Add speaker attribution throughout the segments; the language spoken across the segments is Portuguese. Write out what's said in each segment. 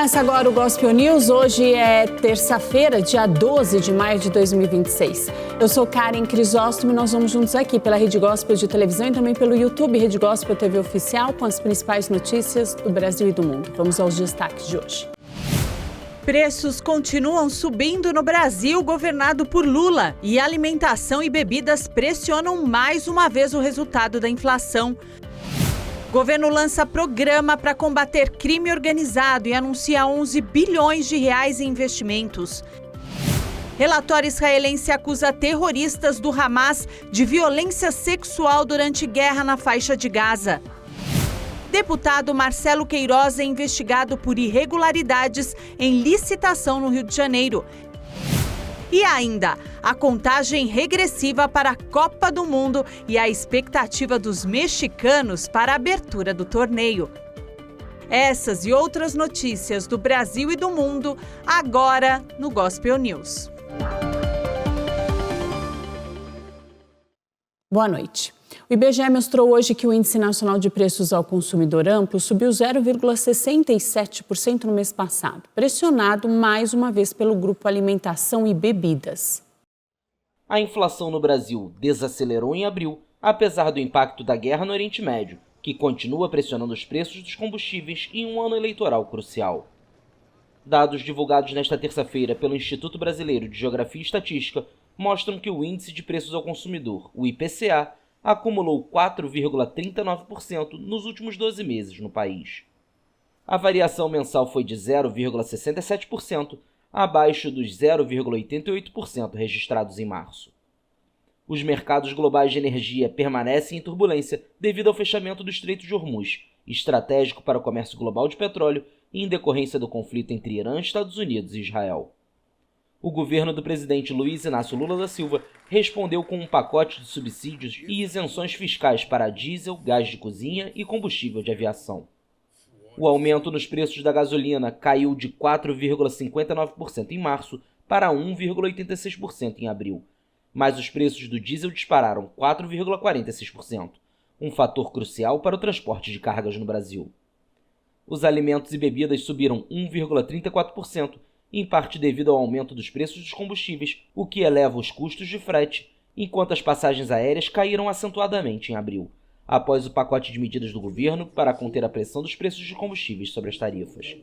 Speaker 1: Começa agora o Gospel News. Hoje é terça-feira, dia 12 de maio de 2026. Eu sou Karen Crisóstomo e nós vamos juntos aqui pela Rede Gospel de televisão e também pelo YouTube Rede Gospel TV Oficial com as principais notícias do Brasil e do mundo. Vamos aos destaques de hoje.
Speaker 2: Preços continuam subindo no Brasil, governado por Lula, e alimentação e bebidas pressionam mais uma vez o resultado da inflação. Governo lança programa para combater crime organizado e anuncia 11 bilhões de reais em investimentos. Relatório israelense acusa terroristas do Hamas de violência sexual durante guerra na faixa de Gaza. Deputado Marcelo Queiroz é investigado por irregularidades em licitação no Rio de Janeiro. E ainda, a contagem regressiva para a Copa do Mundo e a expectativa dos mexicanos para a abertura do torneio. Essas e outras notícias do Brasil e do mundo, agora no Gospel News.
Speaker 1: Boa noite. O IBGE mostrou hoje que o Índice Nacional de Preços ao Consumidor Amplo subiu 0,67% no mês passado, pressionado mais uma vez pelo grupo Alimentação e Bebidas.
Speaker 3: A inflação no Brasil desacelerou em abril, apesar do impacto da guerra no Oriente Médio, que continua pressionando os preços dos combustíveis em um ano eleitoral crucial. Dados divulgados nesta terça-feira pelo Instituto Brasileiro de Geografia e Estatística mostram que o Índice de Preços ao Consumidor, o IPCA, acumulou 4,39% nos últimos 12 meses no país. A variação mensal foi de 0,67%, abaixo dos 0,88% registrados em março. Os mercados globais de energia permanecem em turbulência devido ao fechamento do Estreito de Hormuz, estratégico para o comércio global de petróleo em decorrência do conflito entre Irã, Estados Unidos e Israel. O governo do presidente Luiz Inácio Lula da Silva respondeu com um pacote de subsídios e isenções fiscais para diesel, gás de cozinha e combustível de aviação. O aumento nos preços da gasolina caiu de 4,59% em março para 1,86% em abril, mas os preços do diesel dispararam 4,46%, um fator crucial para o transporte de cargas no Brasil. Os alimentos e bebidas subiram 1,34%, em parte devido ao aumento dos preços dos combustíveis, o que eleva os custos de frete, enquanto as passagens aéreas caíram acentuadamente em abril, após o pacote de medidas do governo para conter a pressão dos preços de combustíveis sobre as tarifas.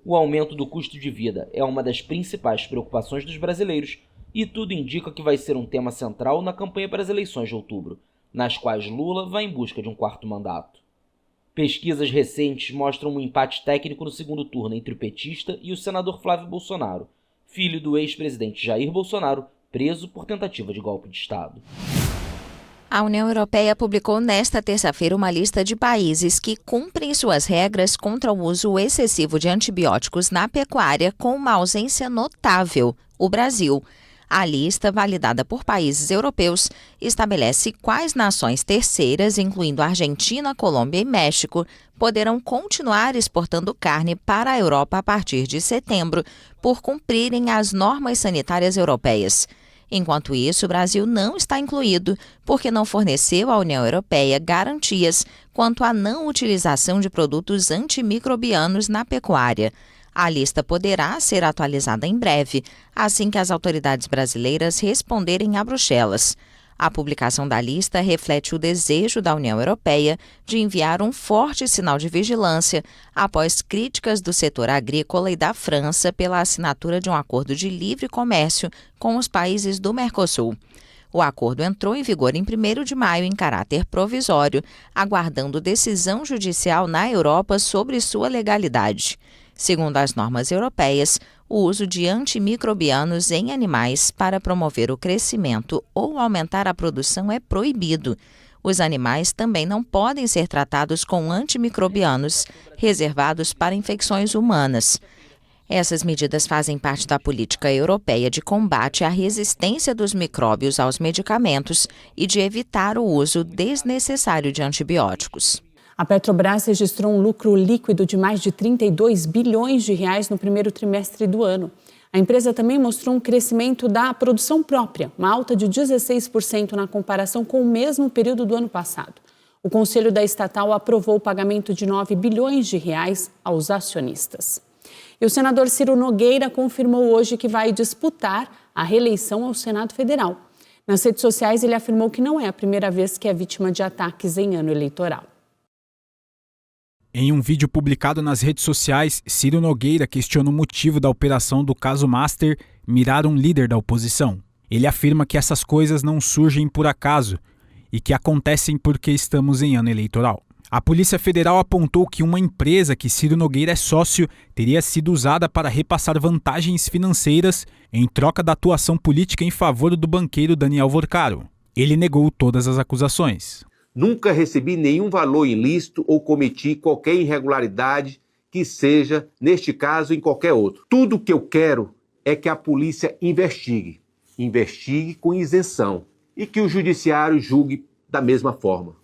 Speaker 3: O aumento do custo de vida é uma das principais preocupações dos brasileiros e tudo indica que vai ser um tema central na campanha para as eleições de outubro, nas quais Lula vai em busca de um quarto mandato. Pesquisas recentes mostram um empate técnico no segundo turno entre o petista e o senador Flávio Bolsonaro, filho do ex-presidente Jair Bolsonaro, preso por tentativa de golpe de Estado.
Speaker 4: A União Europeia publicou nesta terça-feira uma lista de países que cumprem suas regras contra o uso excessivo de antibióticos na pecuária com uma ausência notável, o Brasil. A lista, validada por países europeus, estabelece quais nações terceiras, incluindo Argentina, Colômbia e México, poderão continuar exportando carne para a Europa a partir de setembro, por cumprirem as normas sanitárias europeias. Enquanto isso, o Brasil não está incluído, porque não forneceu à União Europeia garantias quanto à não utilização de produtos antimicrobianos na pecuária. A lista poderá ser atualizada em breve, assim que as autoridades brasileiras responderem a Bruxelas. A publicação da lista reflete o desejo da União Europeia de enviar um forte sinal de vigilância após críticas do setor agrícola e da França pela assinatura de um acordo de livre comércio com os países do Mercosul. O acordo entrou em vigor em 1º de maio em caráter provisório, aguardando decisão judicial na Europa sobre sua legalidade. Segundo as normas europeias, o uso de antimicrobianos em animais para promover o crescimento ou aumentar a produção é proibido. Os animais também não podem ser tratados com antimicrobianos reservados para infecções humanas. Essas medidas fazem parte da política europeia de combate à resistência dos micróbios aos medicamentos e de evitar o uso desnecessário de antibióticos.
Speaker 1: A Petrobras registrou um lucro líquido de mais de 32 bilhões de reais no primeiro trimestre do ano. A empresa também mostrou um crescimento da produção própria, uma alta de 16% na comparação com o mesmo período do ano passado. O Conselho da estatal aprovou o pagamento de 9 bilhões de reais aos acionistas. E o senador Ciro Nogueira confirmou hoje que vai disputar a reeleição ao Senado Federal. Nas redes sociais, ele afirmou que não é a primeira vez que é vítima de ataques em ano eleitoral.
Speaker 5: Em um vídeo publicado nas redes sociais, Ciro Nogueira questiona o motivo da operação do caso Master mirar um líder da oposição. Ele afirma que essas coisas não surgem por acaso e que acontecem porque estamos em ano eleitoral. A Polícia Federal apontou que uma empresa que Ciro Nogueira é sócio teria sido usada para repassar vantagens financeiras em troca da atuação política em favor do banqueiro Daniel Vorcaro. Ele negou todas as acusações.
Speaker 6: Nunca recebi nenhum valor ilícito ou cometi qualquer irregularidade que seja, neste caso, em qualquer outro. Tudo o que eu quero é que a polícia investigue com isenção e que o judiciário julgue da mesma forma.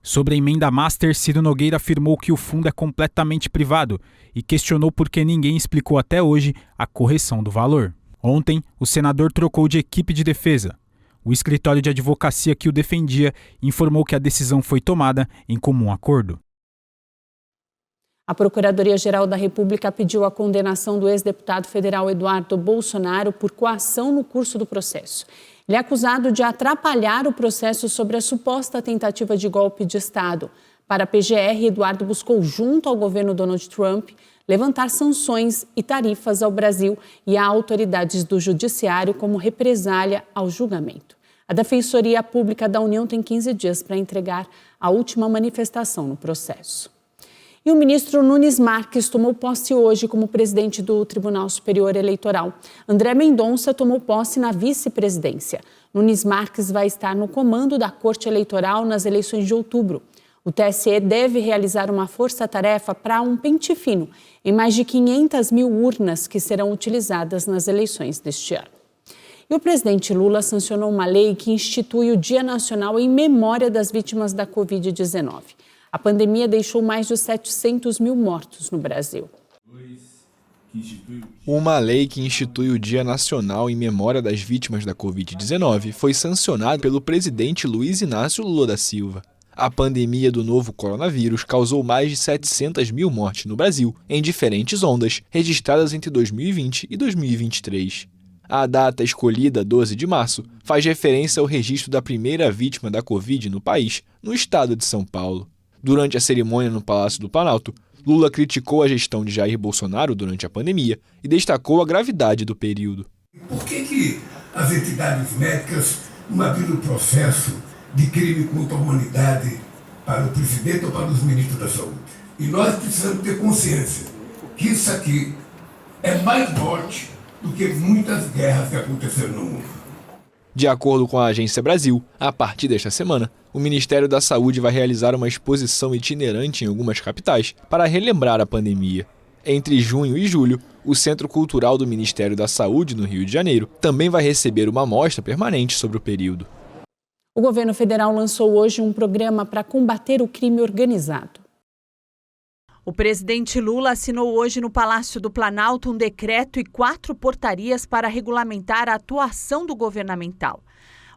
Speaker 5: Sobre a emenda Master, Ciro Nogueira afirmou que o fundo é completamente privado e questionou por que ninguém explicou até hoje a correção do valor. Ontem, o senador trocou de equipe de defesa. O escritório de advocacia que o defendia informou que a decisão foi tomada em comum acordo.
Speaker 1: A Procuradoria-Geral da República pediu a condenação do ex-deputado federal Eduardo Bolsonaro por coação no curso do processo. Ele é acusado de atrapalhar o processo sobre a suposta tentativa de golpe de Estado. Para a PGR, Eduardo buscou, junto ao governo Donald Trump, levantar sanções e tarifas ao Brasil e a autoridades do Judiciário como represália ao julgamento. A Defensoria Pública da União tem 15 dias para entregar a última manifestação no processo. E o ministro Nunes Marques tomou posse hoje como presidente do Tribunal Superior Eleitoral. André Mendonça tomou posse na vice-presidência. Nunes Marques vai estar no comando da Corte Eleitoral nas eleições de outubro. O TSE deve realizar uma força-tarefa para um pente fino em mais de 500 mil urnas que serão utilizadas nas eleições deste ano. E o presidente Lula sancionou uma lei que institui o Dia Nacional em memória das vítimas da Covid-19. A pandemia deixou mais de 700 mil mortos no Brasil.
Speaker 7: Uma lei que institui o Dia Nacional em memória das vítimas da Covid-19 foi sancionada pelo presidente Luiz Inácio Lula da Silva. A pandemia do novo coronavírus causou mais de 700 mil mortes no Brasil, em diferentes ondas, registradas entre 2020 e 2023. A data escolhida, 12 de março, faz referência ao registro da primeira vítima da Covid no país, no estado de São Paulo. Durante a cerimônia no Palácio do Planalto, Lula criticou a gestão de Jair Bolsonaro durante a pandemia e destacou a gravidade do período.
Speaker 8: Por que as entidades médicas não abriram processo de crime contra a humanidade para o presidente ou para os ministros da saúde? E nós precisamos ter consciência que isso aqui é mais morte do que muitas guerras que aconteceram no mundo.
Speaker 7: De acordo com a Agência Brasil, a partir desta semana, o Ministério da Saúde vai realizar uma exposição itinerante em algumas capitais para relembrar a pandemia. Entre junho e julho, o Centro Cultural do Ministério da Saúde, no Rio de Janeiro, também vai receber uma mostra permanente sobre o período.
Speaker 1: O governo federal lançou hoje um programa para combater o crime organizado.
Speaker 2: O presidente Lula assinou hoje no Palácio do Planalto um decreto e 4 portarias para regulamentar a atuação do governamental.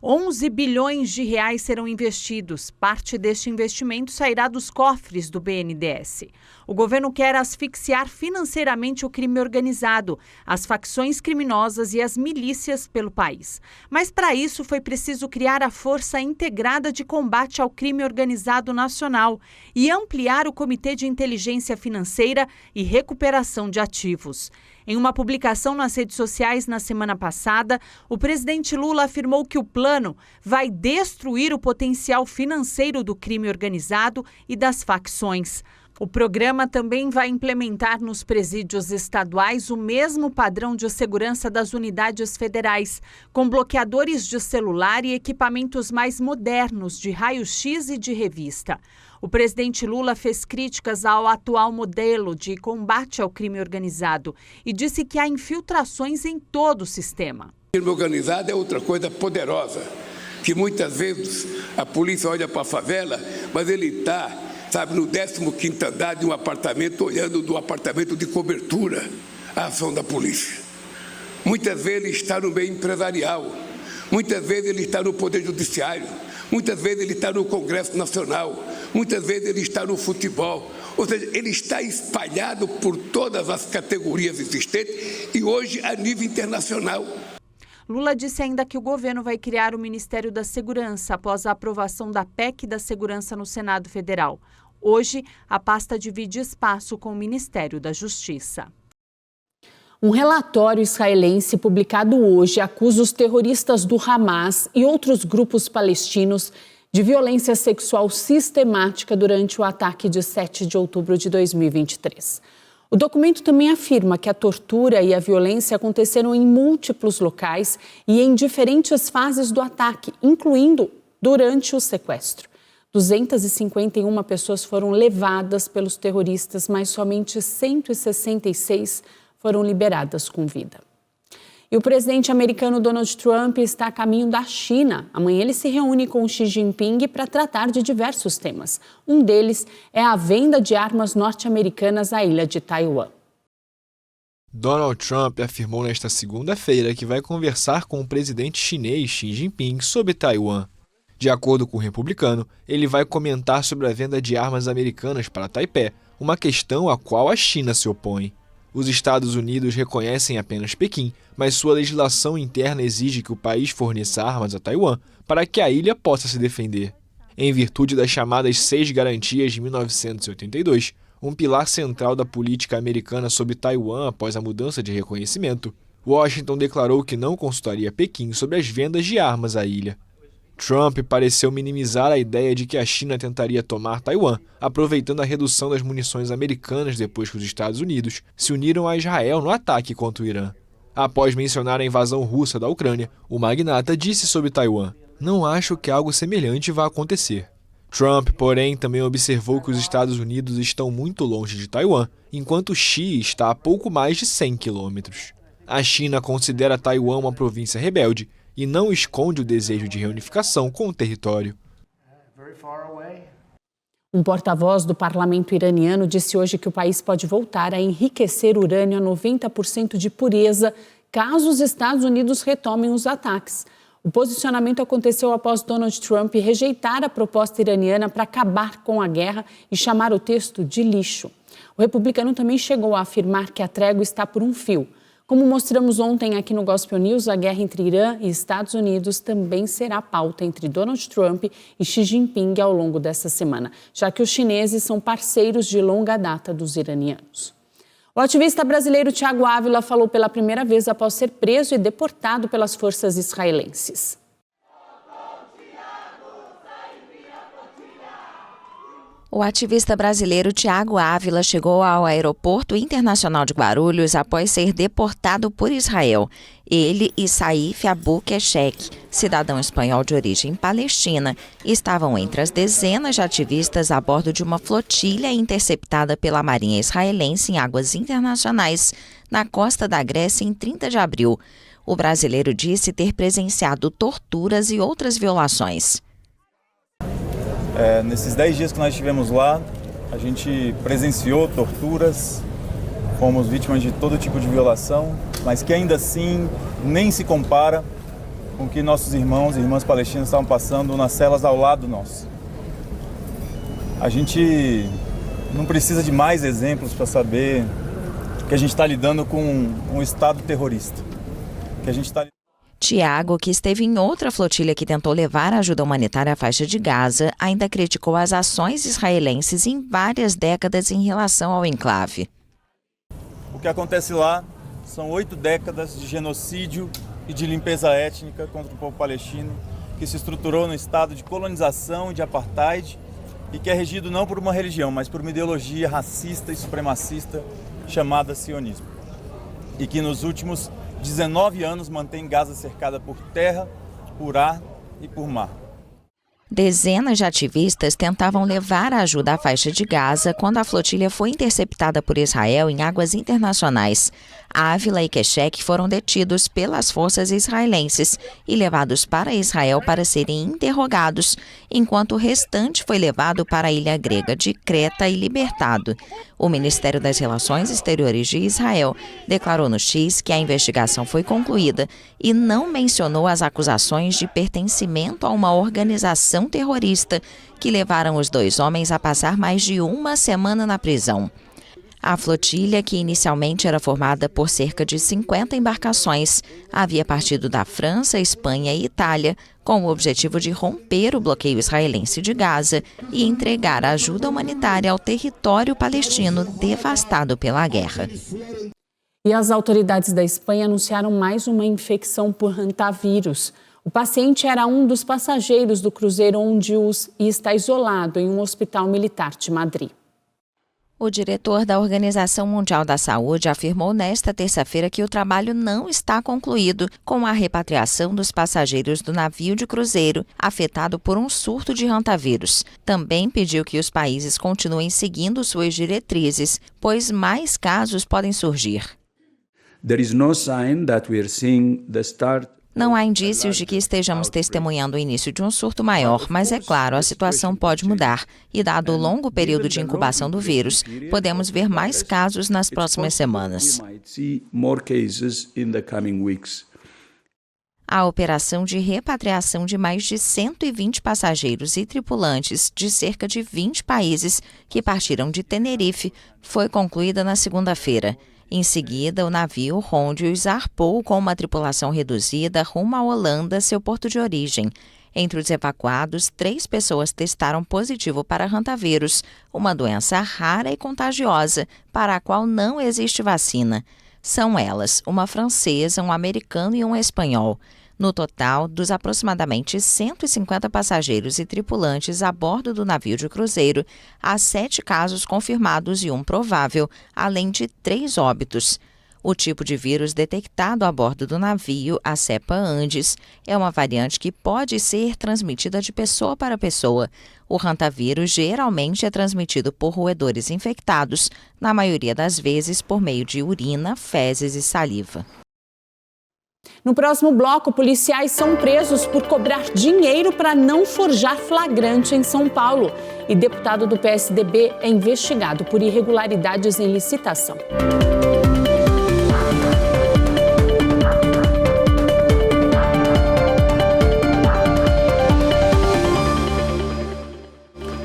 Speaker 2: 11 bilhões de reais serão investidos. Parte deste investimento sairá dos cofres do BNDES. O governo quer asfixiar financeiramente o crime organizado, as facções criminosas e as milícias pelo país. Mas para isso foi preciso criar a Força Integrada de Combate ao Crime Organizado Nacional e ampliar o Comitê de Inteligência Financeira e Recuperação de Ativos. Em uma publicação nas redes sociais na semana passada, o presidente Lula afirmou que o plano vai destruir o potencial financeiro do crime organizado e das facções. O programa também vai implementar nos presídios estaduais o mesmo padrão de segurança das unidades federais, com bloqueadores de celular e equipamentos mais modernos de raio-x e de revista. O presidente Lula fez críticas ao atual modelo de combate ao crime organizado e disse que há infiltrações em todo o sistema.
Speaker 8: O crime organizado é outra coisa poderosa, que muitas vezes a polícia olha para a favela, mas ele está, no 15º andar de um apartamento, olhando do apartamento de cobertura a ação da polícia. Muitas vezes ele está no meio empresarial, muitas vezes ele está no Poder Judiciário, muitas vezes ele está no Congresso Nacional, muitas vezes ele está no futebol. Ou seja, ele está espalhado por todas as categorias existentes e hoje a nível internacional.
Speaker 2: Lula disse ainda que o governo vai criar o Ministério da Segurança após a aprovação da PEC da Segurança no Senado Federal. Hoje, a pasta divide espaço com o Ministério da Justiça.
Speaker 1: Um relatório israelense publicado hoje acusa os terroristas do Hamas e outros grupos palestinos de violência sexual sistemática durante o ataque de 7 de outubro de 2023. O documento também afirma que a tortura e a violência aconteceram em múltiplos locais e em diferentes fases do ataque, incluindo durante o sequestro. 251 pessoas foram levadas pelos terroristas, mas somente 166 foram liberadas com vida. E o presidente americano Donald Trump está a caminho da China. Amanhã ele se reúne com Xi Jinping para tratar de diversos temas. Um deles é a venda de armas norte-americanas à ilha de Taiwan.
Speaker 7: Donald Trump afirmou nesta segunda-feira que vai conversar com o presidente chinês Xi Jinping sobre Taiwan. De acordo com o republicano, ele vai comentar sobre a venda de armas americanas para Taipei, uma questão à qual a China se opõe. Os Estados Unidos reconhecem apenas Pequim, mas sua legislação interna exige que o país forneça armas a Taiwan para que a ilha possa se defender. Em virtude das chamadas 6 garantias de 1982, um pilar central da política americana sobre Taiwan após a mudança de reconhecimento, Washington declarou que não consultaria Pequim sobre as vendas de armas à ilha. Trump pareceu minimizar a ideia de que a China tentaria tomar Taiwan, aproveitando a redução das munições americanas depois que os Estados Unidos se uniram a Israel no ataque contra o Irã. Após mencionar a invasão russa da Ucrânia, o magnata disse sobre Taiwan: "Não acho que algo semelhante vá acontecer." Trump, porém, também observou que os Estados Unidos estão muito longe de Taiwan, enquanto Xi está a pouco mais de 100 quilômetros. A China considera Taiwan uma província rebelde e não esconde o desejo de reunificação com o território.
Speaker 1: Um porta-voz do parlamento iraniano disse hoje que o país pode voltar a enriquecer urânio a 90% de pureza caso os Estados Unidos retomem os ataques. O posicionamento aconteceu após Donald Trump rejeitar a proposta iraniana para acabar com a guerra e chamar o texto de lixo. O republicano também chegou a afirmar que a trégua está por um fio. Como mostramos ontem aqui no Gospel News, a guerra entre Irã e Estados Unidos também será pauta entre Donald Trump e Xi Jinping ao longo dessa semana, já que os chineses são parceiros de longa data dos iranianos. O ativista brasileiro Thiago Ávila falou pela primeira vez após ser preso e deportado pelas forças israelenses.
Speaker 4: O ativista brasileiro Thiago Ávila chegou ao Aeroporto Internacional de Guarulhos após ser deportado por Israel. Ele e Saif Abu Keshek, cidadão espanhol de origem palestina, estavam entre as dezenas de ativistas a bordo de uma flotilha interceptada pela Marinha israelense em águas internacionais na costa da Grécia em 30 de abril. O brasileiro disse ter presenciado torturas e outras violações.
Speaker 9: Nesses 10 dias que nós estivemos lá, a gente presenciou torturas, fomos vítimas de todo tipo de violação, mas que ainda assim nem se compara com o que nossos irmãos e irmãs palestinas estavam passando nas celas ao lado nosso. A gente não precisa de mais exemplos para saber que a gente está lidando com um Estado terrorista, que a gente está...
Speaker 4: Thiago, que esteve em outra flotilha que tentou levar ajuda humanitária à faixa de Gaza, ainda criticou as ações israelenses em várias décadas em relação ao enclave.
Speaker 9: O que acontece lá são 8 décadas de genocídio e de limpeza étnica contra o povo palestino, que se estruturou no estado de colonização e de apartheid e que é regido não por uma religião, mas por uma ideologia racista e supremacista chamada sionismo. E que nos últimos 19 anos mantém Gaza cercada por terra, por ar e por mar.
Speaker 4: Dezenas de ativistas tentavam levar a ajuda à faixa de Gaza quando a flotilha foi interceptada por Israel em águas internacionais. Ávila e Keshek foram detidos pelas forças israelenses e levados para Israel para serem interrogados, enquanto o restante foi levado para a ilha grega de Creta e libertado. O Ministério das Relações Exteriores de Israel declarou no X que a investigação foi concluída e não mencionou as acusações de pertencimento a uma organização organização terrorista, que levaram os 2 homens a passar mais de uma semana na prisão. A flotilha, que inicialmente era formada por cerca de 50 embarcações, havia partido da França, Espanha e Itália com o objetivo de romper o bloqueio israelense de Gaza e entregar ajuda humanitária ao território palestino devastado pela guerra.
Speaker 1: E as autoridades da Espanha anunciaram mais uma infecção por hantavírus. O paciente era um dos passageiros do cruzeiro Ondius e está isolado em um hospital militar de Madrid.
Speaker 4: O diretor da Organização Mundial da Saúde afirmou nesta terça-feira que o trabalho não está concluído com a repatriação dos passageiros do navio de cruzeiro afetado por um surto de hantavírus. Também pediu que os países continuem seguindo suas diretrizes, pois mais casos podem surgir. Não há indícios de que estejamos testemunhando o início de um surto maior, mas é claro, a situação pode mudar. E dado o longo período de incubação do vírus, podemos ver mais casos nas próximas semanas. A operação de repatriação de mais de 120 passageiros e tripulantes de cerca de 20 países que partiram de Tenerife foi concluída na segunda-feira. Em seguida, o navio Ondius zarpou com uma tripulação reduzida rumo à Holanda, seu porto de origem. Entre os evacuados, 3 pessoas testaram positivo para hantavírus, uma doença rara e contagiosa, para a qual não existe vacina. São elas, uma francesa, um americano e um espanhol. No total, dos aproximadamente 150 passageiros e tripulantes a bordo do navio de cruzeiro, há 7 casos confirmados e um provável, além de 3 óbitos. O tipo de vírus detectado a bordo do navio, a cepa Andes, é uma variante que pode ser transmitida de pessoa para pessoa. O hantavírus geralmente é transmitido por roedores infectados, na maioria das vezes por meio de urina, fezes e saliva.
Speaker 1: No próximo bloco, policiais são presos por cobrar dinheiro para não forjar flagrante em São Paulo. E deputado do PSDB é investigado por irregularidades em licitação.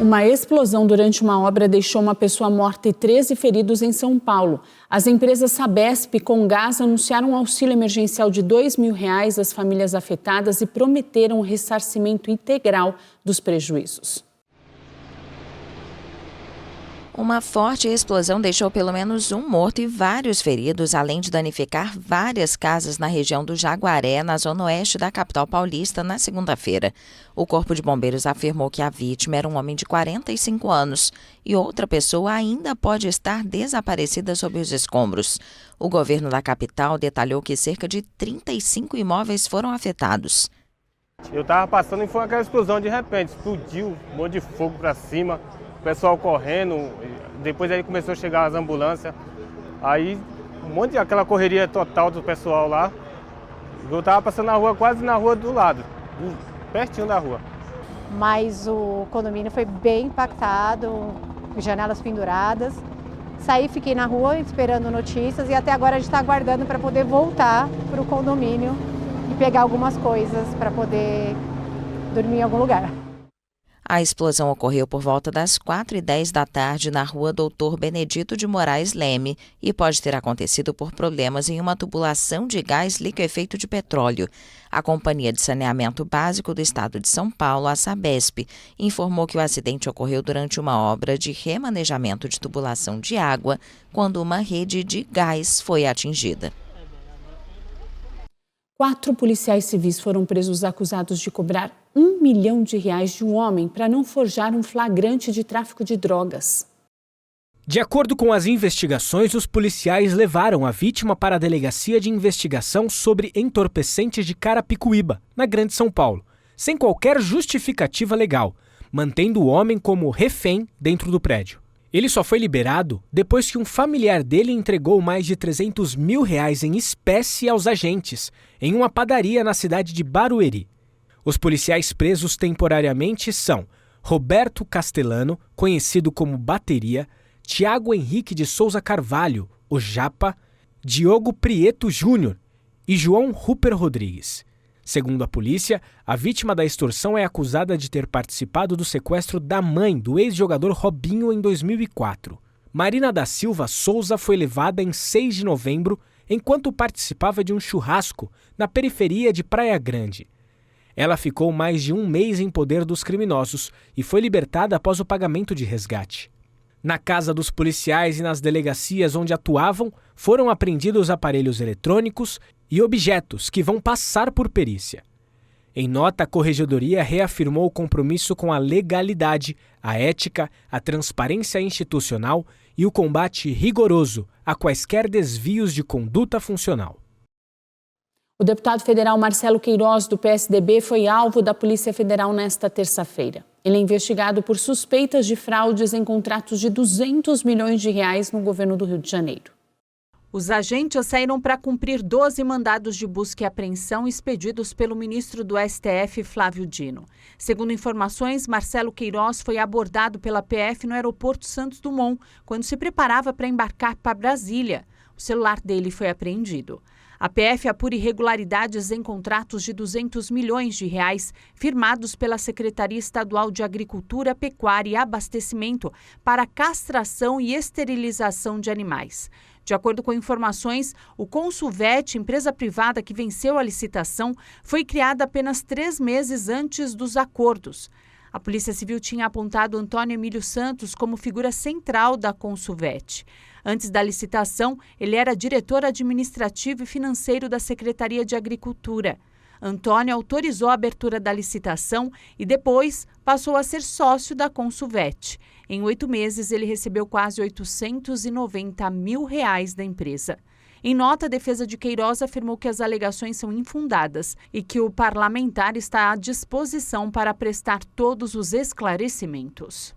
Speaker 1: Uma explosão durante uma obra deixou uma pessoa morta e 13 feridos em São Paulo. As empresas Sabesp e Comgás anunciaram um auxílio emergencial de R$2.000 às famílias afetadas e prometeram o ressarcimento integral dos prejuízos.
Speaker 4: Uma forte explosão deixou pelo menos um morto e vários feridos, além de danificar várias casas na região do Jaguaré, na zona oeste da capital paulista, na segunda-feira. O Corpo de Bombeiros afirmou que a vítima era um homem de 45 anos e outra pessoa ainda pode estar desaparecida sob os escombros. O governo da capital detalhou que cerca de 35 imóveis foram afetados.
Speaker 10: Eu estava passando e foi aquela explosão de repente, explodiu um monte de fogo para cima. O pessoal correndo, depois aí começou a chegar as ambulâncias, aí um monte de aquela correria total do pessoal lá. Eu estava passando na rua, quase na rua do lado, pertinho da rua.
Speaker 11: Mas o condomínio foi bem impactado, janelas penduradas. Saí, fiquei na rua esperando notícias e até agora a gente está aguardando para poder voltar para o condomínio e pegar algumas coisas para poder dormir em algum lugar.
Speaker 4: A explosão ocorreu por volta das 4h10 da tarde na rua Doutor Benedito de Moraes Leme e pode ter acontecido por problemas em uma tubulação de gás liquefeito de petróleo. A Companhia de Saneamento Básico do Estado de São Paulo, a Sabesp, informou que o acidente ocorreu durante uma obra de remanejamento de tubulação de água, quando uma rede de gás foi atingida.
Speaker 1: 4 policiais civis foram presos acusados de cobrar R$1 milhão de um homem para não forjar um flagrante de tráfico de drogas.
Speaker 12: De acordo com as investigações, os policiais levaram a vítima para a Delegacia de Investigação sobre Entorpecentes de Carapicuíba, na Grande São Paulo, sem qualquer justificativa legal, mantendo o homem como refém dentro do prédio. Ele só foi liberado depois que um familiar dele entregou mais de R$300 mil em espécie aos agentes, em uma padaria na cidade de Barueri. Os policiais presos temporariamente são Roberto Castellano, conhecido como Bateria, Tiago Henrique de Souza Carvalho, o Japa, Diogo Prieto Júnior e João Rupert Rodrigues. Segundo a polícia, a vítima da extorsão é acusada de ter participado do sequestro da mãe do ex-jogador Robinho em 2004. Marina da Silva Souza foi levada em 6 de novembro enquanto participava de um churrasco na periferia de Praia Grande. Ela ficou mais de um mês em poder dos criminosos e foi libertada após o pagamento de resgate. Na casa dos policiais e nas delegacias onde atuavam, foram apreendidos aparelhos eletrônicos e objetos que vão passar por perícia. Em nota, a Corregedoria reafirmou o compromisso com a legalidade, a ética, a transparência institucional e o combate rigoroso a quaisquer desvios de conduta funcional.
Speaker 1: O deputado federal Marcelo Queiroz, do PSDB, foi alvo da Polícia Federal nesta terça-feira. Ele é investigado por suspeitas de fraudes em contratos de 200 milhões de reais no governo do Rio de Janeiro.
Speaker 2: Os agentes saíram para cumprir 12 mandados de busca e apreensão expedidos pelo ministro do STF, Flávio Dino. Segundo informações, Marcelo Queiroz foi abordado pela PF no aeroporto Santos Dumont, quando se preparava para embarcar para Brasília. O celular dele foi apreendido. A PF apura irregularidades em contratos de 200 milhões de reais firmados pela Secretaria Estadual de Agricultura, Pecuária e Abastecimento para castração e esterilização de animais. De acordo com informações, o Consulvet, empresa privada que venceu a licitação, foi criada apenas 3 meses antes dos acordos. A Polícia Civil tinha apontado Antônio Emílio Santos como figura central da Consulvet. Antes da licitação, ele era diretor administrativo e financeiro da Secretaria de Agricultura. Antônio autorizou a abertura da licitação e depois passou a ser sócio da Consulvet. Em 8 meses, ele recebeu quase R$890 mil da empresa. Em nota, a defesa de Queiroz afirmou que as alegações são infundadas e que o parlamentar está à disposição para prestar todos os esclarecimentos.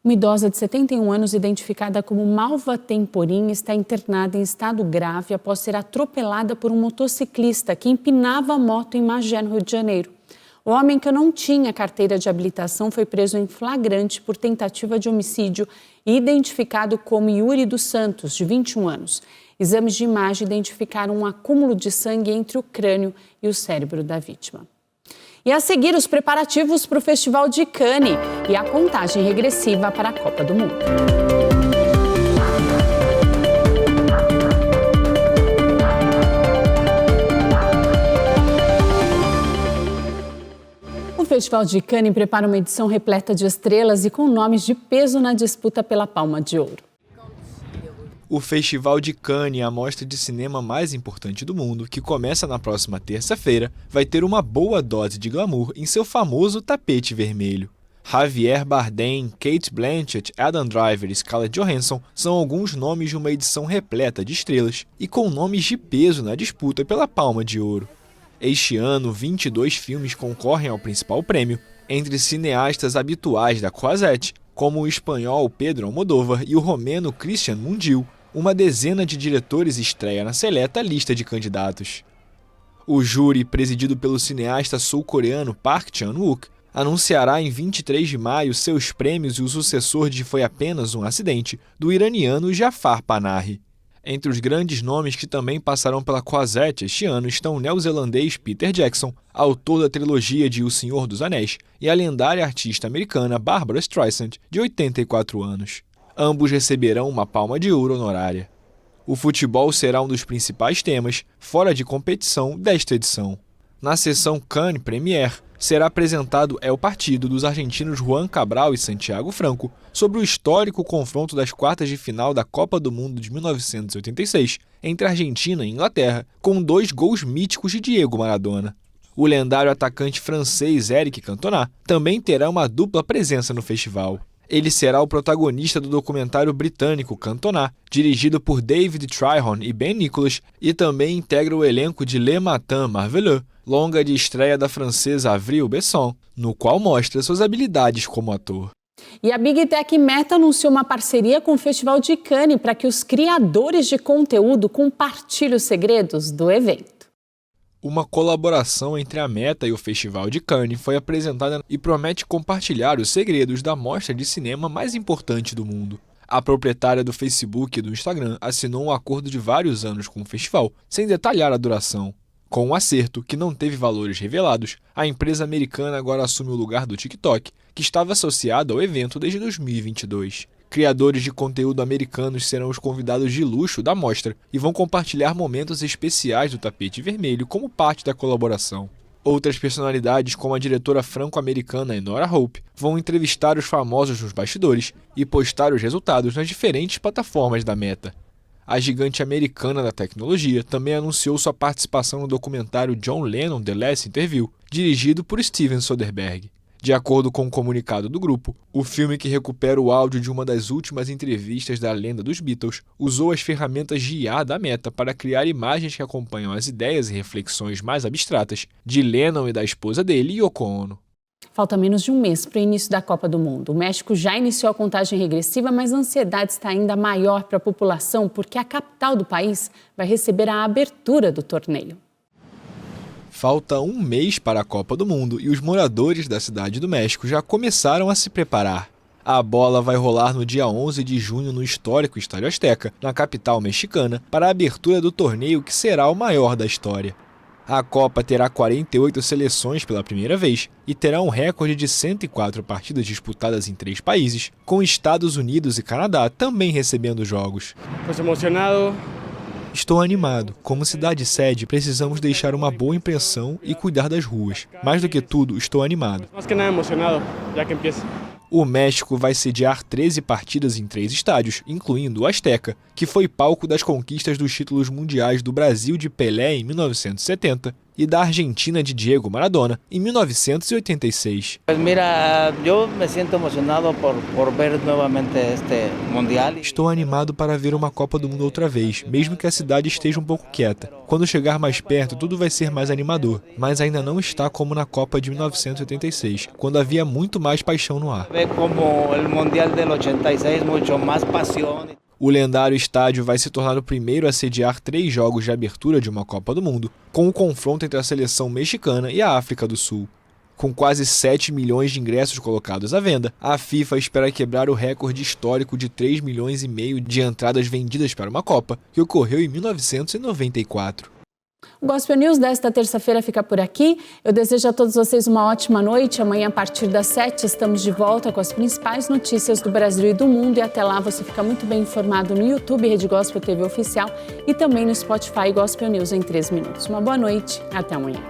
Speaker 1: Uma idosa de 71 anos, identificada como Malva Temporim, está internada em estado grave após ser atropelada por um motociclista que empinava a moto em Magé, no Rio de Janeiro. O homem, que não tinha carteira de habilitação, foi preso em flagrante por tentativa de homicídio e identificado como Yuri dos Santos, de 21 anos. Exames de imagem identificaram um acúmulo de sangue entre o crânio e o cérebro da vítima. E a seguir, os preparativos para o Festival de Cannes e a contagem regressiva para a Copa do Mundo. O Festival de Cannes prepara uma edição repleta de estrelas e com nomes de peso na disputa pela Palma de Ouro.
Speaker 7: O Festival de Cannes, a mostra de cinema mais importante do mundo, que começa na próxima terça-feira, vai ter uma boa dose de glamour em seu famoso tapete vermelho. Javier Bardem, Cate Blanchett, Adam Driver e Scarlett Johansson são alguns nomes de uma edição repleta de estrelas e com nomes de peso na disputa pela Palma de Ouro. Este ano, 22 filmes concorrem ao principal prêmio, entre cineastas habituais da Croisette, como o espanhol Pedro Almodóvar e o romeno Cristian Mungiu. Uma dezena de diretores estreia na seleta lista de candidatos. O júri, presidido pelo cineasta sul-coreano Park Chan-wook, anunciará em 23 de maio seus prêmios e o sucessor de Foi Apenas um Acidente, do iraniano Jafar Panahi. Entre os grandes nomes que também passarão pela Croisette este ano estão o neozelandês Peter Jackson, autor da trilogia de O Senhor dos Anéis, e a lendária artista americana Barbra Streisand, de 84 anos. Ambos receberão uma Palma de Ouro honorária. O futebol será um dos principais temas, fora de competição, desta edição. Na sessão Cannes Premiere, será apresentado El Partido dos argentinos Juan Cabral e Santiago Franco sobre o histórico confronto das quartas de final da Copa do Mundo de 1986 entre Argentina e Inglaterra, com 2 gols míticos de Diego Maradona. O lendário atacante francês Eric Cantona também terá uma dupla presença no festival. Ele será o protagonista do documentário britânico Cantona, dirigido por David Tryhorn e Ben Nicholas, e também integra o elenco de Le Matin Marveleux, longa de estreia da francesa Avril Besson, no qual mostra suas habilidades como ator.
Speaker 1: E a Big Tech Meta anunciou uma parceria com o Festival de Cannes para que os criadores de conteúdo compartilhem os segredos do evento.
Speaker 7: Uma colaboração entre a Meta e o Festival de Cannes foi apresentada e promete compartilhar os segredos da mostra de cinema mais importante do mundo. A proprietária do Facebook e do Instagram assinou um acordo de vários anos com o festival, sem detalhar a duração. Com um acerto que não teve valores revelados, a empresa americana agora assume o lugar do TikTok, que estava associado ao evento desde 2022. Criadores de conteúdo americanos serão os convidados de luxo da mostra e vão compartilhar momentos especiais do tapete vermelho como parte da colaboração. Outras personalidades, como a diretora franco-americana Enora Hope, vão entrevistar os famosos nos bastidores e postar os resultados nas diferentes plataformas da Meta. A gigante americana da tecnologia também anunciou sua participação no documentário John Lennon The Last Interview, dirigido por Steven Soderbergh. De acordo com o comunicado do grupo, o filme, que recupera o áudio de uma das últimas entrevistas da lenda dos Beatles, usou as ferramentas de IA da Meta para criar imagens que acompanham as ideias e reflexões mais abstratas de Lennon e da esposa dele, Yoko Ono.
Speaker 1: Falta menos de um mês para o início da Copa do Mundo. O México já iniciou a contagem regressiva, mas a ansiedade está ainda maior para a população, porque a capital do país vai receber a abertura do torneio.
Speaker 7: Falta um mês para a Copa do Mundo e os moradores da cidade do México já começaram a se preparar. A bola vai rolar no dia 11 de junho no histórico Estádio Azteca, na capital mexicana, para a abertura do torneio que será o maior da história. A Copa terá 48 seleções pela primeira vez e terá um recorde de 104 partidas disputadas em 3 países, com Estados Unidos e Canadá também recebendo jogos. Estou animado. Como cidade-sede, precisamos deixar uma boa impressão e cuidar das ruas. Mais do que tudo, estou animado. O México vai sediar 13 partidas em 3 estádios, incluindo o Azteca, que foi palco das conquistas dos títulos mundiais do Brasil de Pelé em 1970 e da Argentina de Diego Maradona em 1986. Estou animado para ver uma Copa do Mundo outra vez, mesmo que a cidade esteja um pouco quieta. Quando chegar mais perto, tudo vai ser mais animador, mas ainda não está como na Copa de 1986, quando havia muito mais paixão no ar. O lendário estádio vai se tornar o primeiro a sediar 3 jogos de abertura de uma Copa do Mundo, com o confronto entre a seleção mexicana e a África do Sul. Com quase 7 milhões de ingressos colocados à venda, a FIFA espera quebrar o recorde histórico de 3,5 milhões de entradas vendidas para uma Copa, que ocorreu em 1994.
Speaker 1: O Gospel News desta terça-feira fica por aqui. Eu desejo a todos vocês uma ótima noite. Amanhã, a partir das 7, estamos de volta com as principais notícias do Brasil e do mundo. E até lá você fica muito bem informado no YouTube, Rede Gospel TV Oficial, e também no Spotify Gospel News em 3 minutos. Uma boa noite. Até amanhã.